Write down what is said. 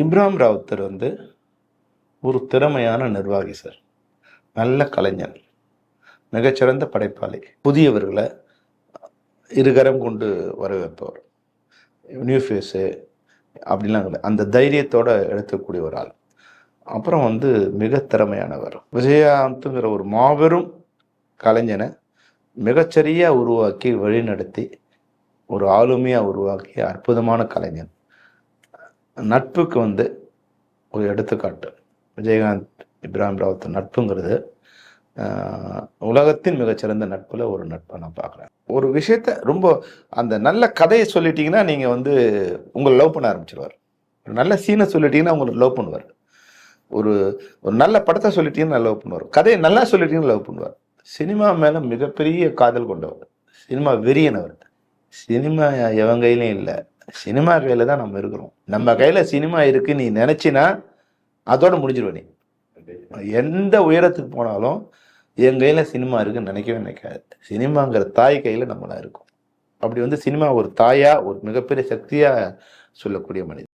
இப்ராஹிம் ராவுத்தர் ஒரு திறமையான நிர்வாகி சார். நல்ல கலைஞர், மிகச்சிறந்த படைப்பாளி, புதியவர்களை இருகரம் கொண்டு வரவேற்பவர், நியூ ஃபேஸு அப்படிலாம் கிடையாது, அந்த தைரியத்தோடு எடுக்கக்கூடிய ஒரு ஆள். அப்புறம் மிக திறமையானவர் விஜயகாந்த்ங்கிற ஒரு மாபெரும் கலைஞனை மிகச்சரியாக உருவாக்கி வழிநடத்தி ஒரு ஆளுமையாக உருவாக்கிய அற்புதமான கலைஞன். நட்புக்கு ஒரு எடுத்துக்காட்டு. விஜயகாந்த் இப்ராஹிம் ராவுத்தர் நட்புங்கிறது உலகத்தின் மிகச்சிறந்த நட்பில் ஒரு நட்பை நான் பார்க்குறேன். ஒரு விஷயத்த ரொம்ப அந்த நல்ல கதையை சொல்லிட்டீங்கன்னா நீங்கள் உங்களை லவ் பண்ண ஆரம்பிச்சிருவார். ஒரு நல்ல சீனை சொல்லிட்டீங்கன்னா உங்களுக்கு லவ் பண்ணுவார். ஒரு ஒரு நல்ல படத்தை சொல்லிட்டீங்கன்னா லவ் பண்ணுவார். கதையை நல்லா சொல்லிட்டீங்கன்னா லவ் பண்ணுவார். சினிமா மேலே மிகப்பெரிய காதல் கொண்டவர், சினிமா வெறியனவர். சினிமா எவன் கையிலையும் இல்லை, சினிமா கையில் தான் நம்ம இருக்கிறோம். நம்ம கையில் சினிமா இருக்குது நீ நினச்சினா அதோட முடிஞ்சிருவ. நீ எந்த உயரத்துக்கு போனாலும் என் கையில் சினிமா இருக்குன்னு நினைக்கவே நினைக்காது. சினிமாங்கிற தாய் கையில் நம்மளாம் இருக்கும். அப்படி சினிமா ஒரு தாயா, ஒரு மிகப்பெரிய சக்தியாக சொல்லக்கூடிய மனிதன்.